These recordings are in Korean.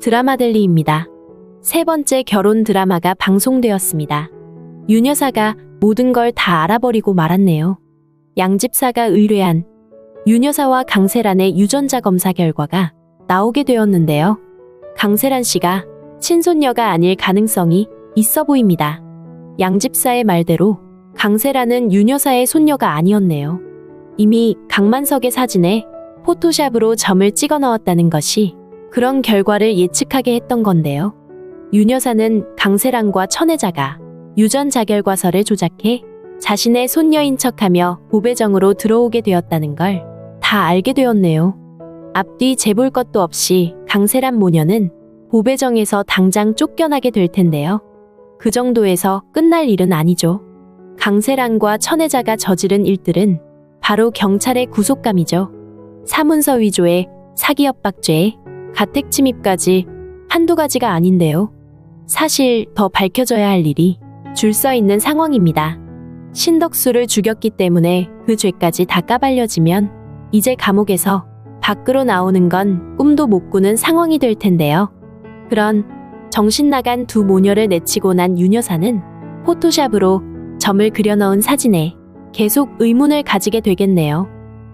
드라마델리입니다. 세 번째 결혼 드라마가 방송되었습니다. 윤 여사가 모든 걸 다 알아버리고 말았네요. 양집사가 의뢰한 윤 여사와 강세란의 유전자 검사 결과가 나오게 되었는데요. 강세란 씨가 친손녀가 아닐 가능성이 있어 보입니다. 양집사의 말대로 강세란은 윤 여사의 손녀가 아니었네요. 이미 강만석의 사진에 포토샵으로 점을 찍어 넣었다는 것이 그런 결과를 예측하게 했던 건데요. 윤 여사는 강세란과 천혜자가 유전자 결과서를 조작해 자신의 손녀인 척하며 보배정으로 들어오게 되었다는 걸 다 알게 되었네요. 앞뒤 재볼 것도 없이 강세란 모녀는 보배정에서 당장 쫓겨나게 될 텐데요. 그 정도에서 끝날 일은 아니죠. 강세란과 천혜자가 저지른 일들은 바로 경찰의 구속감이죠. 사문서 위조에 사기 협박죄에 가택 침입까지 한두 가지가 아닌데요. 사실 더 밝혀져야 할 일이 줄 서 있는 상황입니다. 신덕수를 죽였기 때문에 그 죄까지 다 까발려지면 이제 감옥에서 밖으로 나오는 건 꿈도 못 꾸는 상황이 될 텐데요. 그런 정신 나간 두 모녀를 내치고 난 윤 여사는 포토샵으로 점을 그려넣은 사진에 계속 의문을 가지게 되겠네요.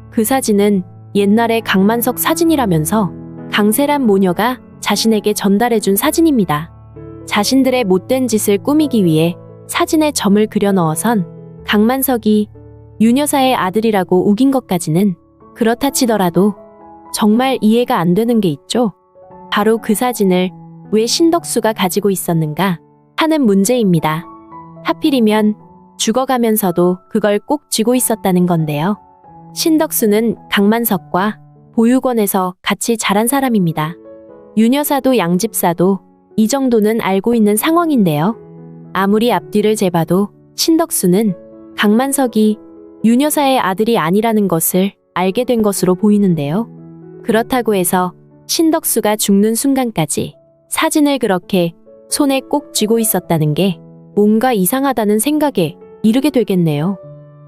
그 사진은 옛날의 강만석 사진이라면서 강세란 모녀가 자신에게 전달해준 사진입니다. 자신들의 못된 짓을 꾸미기 위해 사진에 점을 그려 넣어선 강만석이 윤 여사의 아들이라고 우긴 것까지는 그렇다 치더라도 정말 이해가 안 되는 게 있죠. 바로 그 사진을 왜 신덕수가 가지고 있었는가 하는 문제입니다. 하필이면 죽어가면서도 그걸 꼭 쥐고 있었다는 건데요. 신덕수는 강만석과 보육원에서 같이 자란 사람입니다. 윤 여사도 양집사도 이 정도는 알고 있는 상황인데요. 아무리 앞뒤를 재봐도 신덕수는 강만석이 윤 여사의 아들이 아니라는 것을 알게 된 것으로 보이는데요. 그렇다고 해서 신덕수가 죽는 순간까지 사진을 그렇게 손에 꼭 쥐고 있었다는 게 뭔가 이상하다는 생각에 이르게 되겠네요.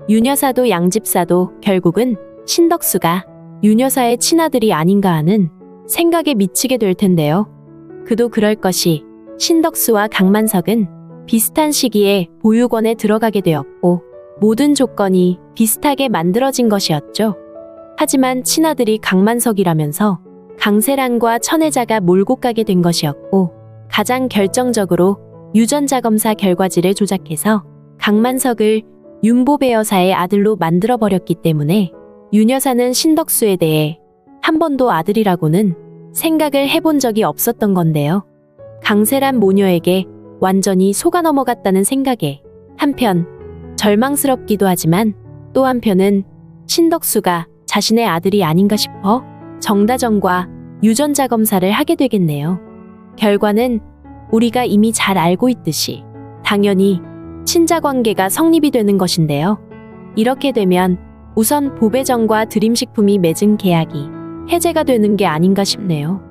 윤 여사도 양집사도 결국은 신덕수가 윤 여사의 친아들이 아닌가 하는 생각에 미치게 될 텐데요. 그도 그럴 것이 신덕수와 강만석은 비슷한 시기에 보육원에 들어가게 되었고 모든 조건이 비슷하게 만들어진 것이었죠. 하지만 친아들이 강만석이라면서 강세란과 천혜자가 몰고 가게 된 것이었고 가장 결정적으로 유전자 검사 결과지를 조작해서 강만석을 윤보배 여사의 아들로 만들어버렸기 때문에 윤 여사는 신덕수에 대해 한 번도 아들이라고는 생각을 해본 적이 없었던 건데요. 강세란 모녀에게 완전히 속아 넘어갔다는 생각에 한편 절망스럽기도 하지만 또 한편은 신덕수가 자신의 아들이 아닌가 싶어 정다정과 유전자 검사를 하게 되겠네요. 결과는 우리가 이미 잘 알고 있듯이 당연히 친자 관계가 성립이 되는 것인데요. 이렇게 되면 우선 보배정과 드림식품이 맺은 계약이 해제가 되는 게 아닌가 싶네요.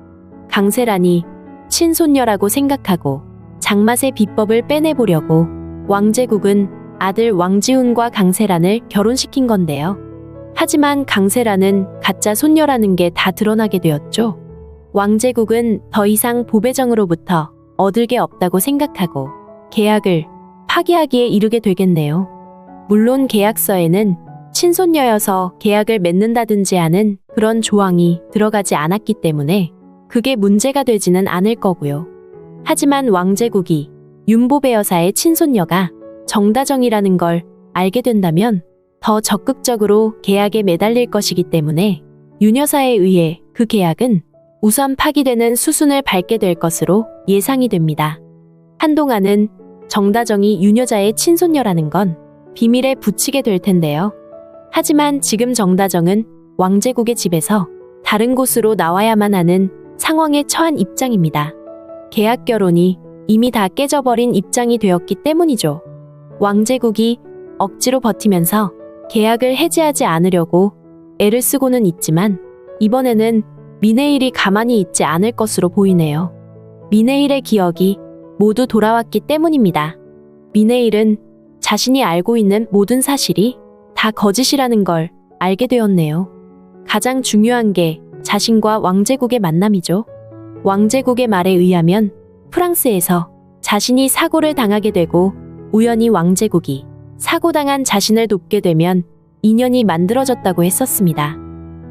강세란이 친손녀라고 생각하고 장맛의 비법을 빼내보려고 왕제국은 아들 왕지훈과 강세란을 결혼시킨 건데요. 하지만 강세란은 가짜 손녀라는 게 다 드러나게 되었죠. 왕제국은 더 이상 보배정으로부터 얻을 게 없다고 생각하고 계약을 파기하기에 이르게 되겠네요. 물론 계약서에는 친손녀여서 계약을 맺는다든지 하는 그런 조항이 들어가지 않았기 때문에 그게 문제가 되지는 않을 거고요. 하지만 왕제국이 윤보배 여사의 친손녀가 정다정이라는 걸 알게 된다면 더 적극적으로 계약에 매달릴 것이기 때문에 윤 여사에 의해 그 계약은 우선 파기되는 수순을 밟게 될 것으로 예상이 됩니다. 한동안은 정다정이 윤 여자의 친손녀라는 건 비밀에 붙이게 될 텐데요. 하지만 지금 정다정은 왕제국의 집에서 다른 곳으로 나와야만 하는 상황에 처한 입장입니다. 계약 결혼이 이미 다 깨져버린 입장이 되었기 때문이죠. 왕제국이 억지로 버티면서 계약을 해지하지 않으려고 애를 쓰고는 있지만 이번에는 미네일이 가만히 있지 않을 것으로 보이네요. 미네일의 기억이 모두 돌아왔기 때문입니다. 미네일은 자신이 알고 있는 모든 사실이 다 거짓이라는 걸 알게 되었네요. 가장 중요한 게 자신과 왕제국의 만남이죠. 왕제국의 말에 의하면 프랑스에서 자신이 사고를 당하게 되고 우연히 왕제국이 사고당한 자신을 돕게 되면 인연이 만들어졌다고 했었습니다.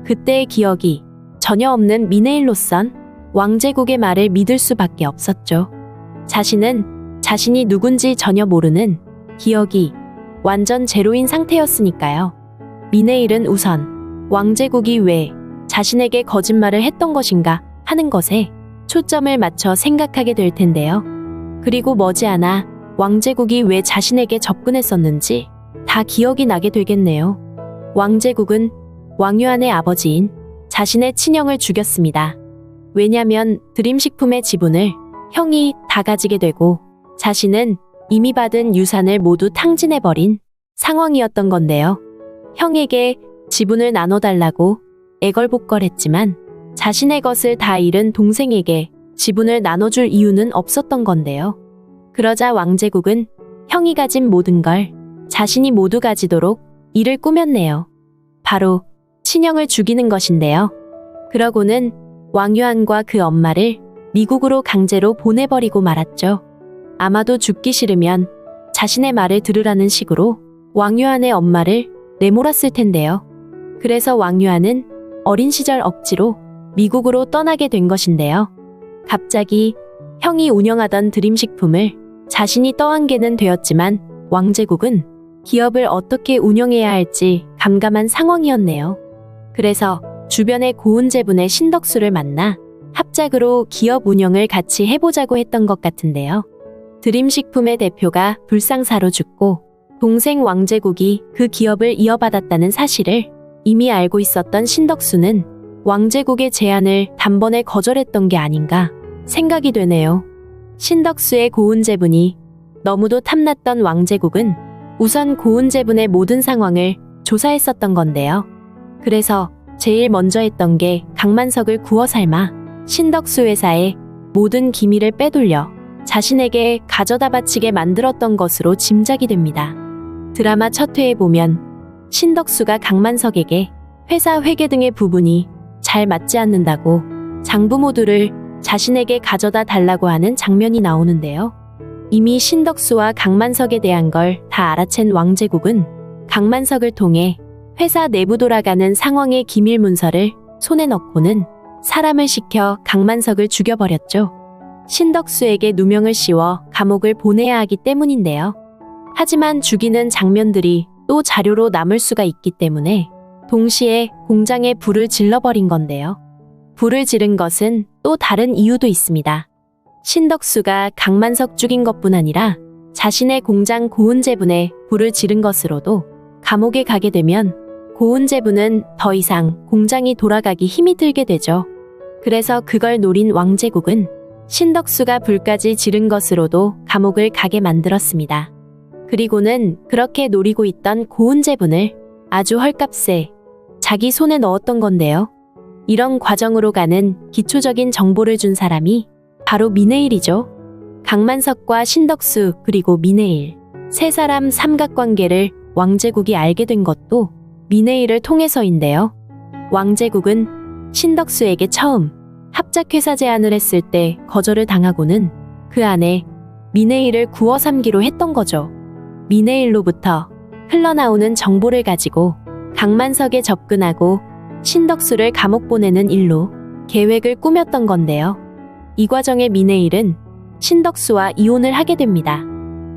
그때의 기억이 전혀 없는 미네일로선 왕제국의 말을 믿을 수밖에 없었죠. 자신은 자신이 누군지 전혀 모르는 기억이 완전 제로인 상태였으니까요. 미네일은 우선 왕제국이 왜 자신에게 거짓말을 했던 것인가 하는 것에 초점을 맞춰 생각하게 될 텐데요. 그리고 머지않아 왕제국이 왜 자신에게 접근했었는지 다 기억이 나게 되겠네요. 왕제국은 왕유한의 아버지인 자신의 친형을 죽였습니다. 왜냐면 드림식품의 지분을 형이 다 가지게 되고 자신은 이미 받은 유산을 모두 탕진해버린 상황이었던 건데요. 형에게 지분을 나눠달라고 애걸복걸했지만 자신의 것을 다 잃은 동생에게 지분을 나눠줄 이유는 없었던 건데요. 그러자 왕제국은 형이 가진 모든 걸 자신이 모두 가지도록 일을 꾸몄네요. 바로 친형을 죽이는 것인데요. 그러고는 왕유한과 그 엄마를 미국으로 강제로 보내버리고 말았죠. 아마도 죽기 싫으면 자신의 말을 들으라는 식으로 왕유한의 엄마를 내몰았을 텐데요. 그래서 왕유한은 어린 시절 억지로 미국으로 떠나게 된 것인데요. 갑자기 형이 운영하던 드림식품을 자신이 떠안게는 되었지만 왕제국은 기업을 어떻게 운영해야 할지 감감한 상황이었네요. 그래서 주변의 고은제분의 신덕수를 만나 합작으로 기업 운영을 같이 해보자고 했던 것 같은데요. 드림식품의 대표가 불상사로 죽고 동생 왕제국이 그 기업을 이어받았다는 사실을 이미 알고 있었던 신덕수는 왕제국의 제안을 단번에 거절했던 게 아닌가 생각이 되네요. 신덕수의 고은제분이 너무도 탐났던 왕제국은 우선 고은제분의 모든 상황을 조사했었던 건데요. 그래서 제일 먼저 했던 게 강만석을 구워 삶아 신덕수 회사의 모든 기밀을 빼돌려 자신에게 가져다 바치게 만들었던 것으로 짐작이 됩니다. 드라마 첫 회에 보면 신덕수가 강만석에게 회사 회계 등의 부분이 잘 맞지 않는다고 장부모두를 자신에게 가져다 달라고 하는 장면이 나오는데요. 이미 신덕수와 강만석에 대한 걸 다 알아챈 왕제국은 강만석을 통해 회사 내부 돌아가는 상황의 기밀 문서를 손에 넣고는 사람을 시켜 강만석을 죽여버렸죠. 신덕수에게 누명을 씌워 감옥을 보내야 하기 때문인데요. 하지만 죽이는 장면들이 또 자료로 남을 수가 있기 때문에 동시에 공장에 불을 질러버린 건데요. 불을 지른 것은 또 다른 이유도 있습니다. 신덕수가 강만석 죽인 것뿐 아니라 자신의 공장 고은제분에 불을 지른 것으로도 감옥에 가게 되면 고은제분은 더 이상 공장이 돌아가기 힘이 들게 되죠. 그래서 그걸 노린 왕제국은 신덕수가 불까지 지른 것으로도 감옥을 가게 만들었습니다. 그리고는 그렇게 노리고 있던 고은제분을 아주 헐값에 자기 손에 넣었던 건데요. 이런 과정으로 가는 기초적인 정보를 준 사람이 바로 미네일이죠. 강만석과 신덕수 그리고 미네일 세 사람 삼각관계를 왕제국이 알게 된 것도 미네일을 통해서인데요. 왕제국은 신덕수에게 처음 합작회사 제안을 했을 때 거절을 당하고는 그 안에 미네일을 구워 삼기로 했던 거죠. 미네일로부터 흘러나오는 정보를 가지고 강만석에 접근하고 신덕수를 감옥 보내는 일로 계획을 꾸몄던 건데요. 이 과정에 미네일은 신덕수와 이혼을 하게 됩니다.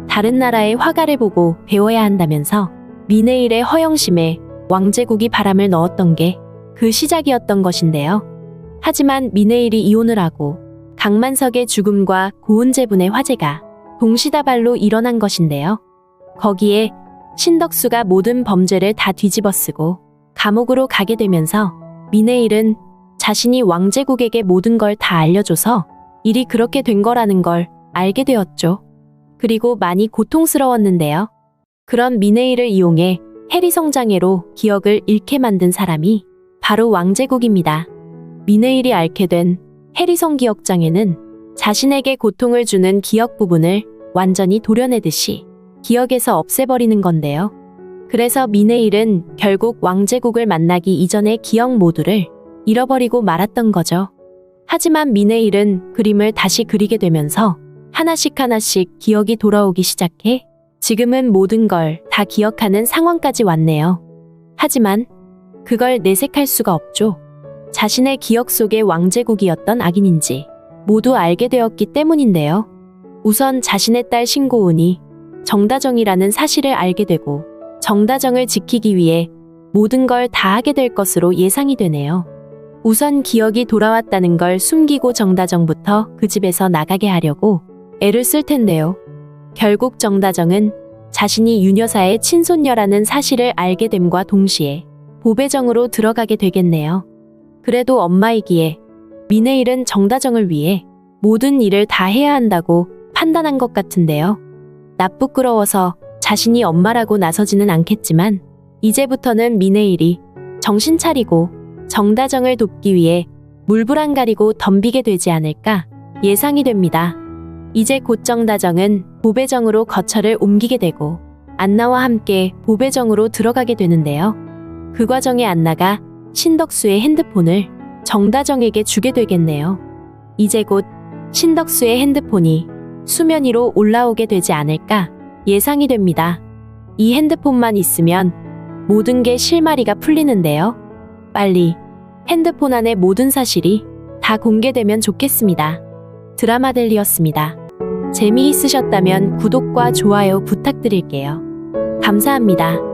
다른 나라의 화가를 보고 배워야 한다면서 미네일의 허영심에 왕제국이 바람을 넣었던 게 그 시작이었던 것인데요. 하지만 미네일이 이혼을 하고 강만석의 죽음과 고은제분의 화재가 동시다발로 일어난 것인데요. 거기에 신덕수가 모든 범죄를 다 뒤집어쓰고 감옥으로 가게 되면서 미네일은 자신이 왕제국에게 모든 걸 다 알려줘서 일이 그렇게 된 거라는 걸 알게 되었죠. 그리고 많이 고통스러웠는데요. 그런 미네일을 이용해 해리성장애로 기억을 잃게 만든 사람이 바로 왕제국입니다. 미네일이 앓게 된 해리성 기억장애는 자신에게 고통을 주는 기억 부분을 완전히 도려내듯이 기억에서 없애버리는 건데요. 그래서 미네일은 결국 왕제국을 만나기 이전의 기억 모두를 잃어버리고 말았던 거죠. 하지만 미네일은 그림을 다시 그리게 되면서 하나씩 하나씩 기억이 돌아오기 시작해 지금은 모든 걸 다 기억하는 상황까지 왔네요. 하지만 그걸 내색할 수가 없죠. 자신의 기억 속의 왕제국이었던 악인인지 모두 알게 되었기 때문인데요. 우선 자신의 딸 신고은이 정다정이라는 사실을 알게 되고 정다정을 지키기 위해 모든 걸 다 하게 될 것으로 예상이 되네요. 우선 기억이 돌아왔다는 걸 숨기고 정다정부터 그 집에서 나가게 하려고 애를 쓸 텐데요. 결국 정다정은 자신이 윤여사의 친손녀라는 사실을 알게 됨과 동시에 보배정으로 들어가게 되겠네요. 그래도 엄마이기에 미네일은 정다정을 위해 모든 일을 다 해야 한다고 판단한 것 같은데요. 나 부끄러워서 자신이 엄마라고 나서지는 않겠지만 이제부터는 미네일이 정신 차리고 정다정을 돕기 위해 물불안 가리고 덤비게 되지 않을까 예상이 됩니다. 이제 곧 정다정은 보배정으로 거처를 옮기게 되고 안나와 함께 보배정으로 들어가게 되는데요. 그 과정에 안나가 신덕수의 핸드폰을 정다정에게 주게 되겠네요. 이제 곧 신덕수의 핸드폰이 수면 위로 올라오게 되지 않을까 예상이 됩니다. 이 핸드폰만 있으면 모든 게 실마리가 풀리는데요. 빨리 핸드폰 안의 모든 사실이 다 공개되면 좋겠습니다. 드라마델리였습니다. 재미있으셨다면 구독과 좋아요 부탁드릴게요. 감사합니다.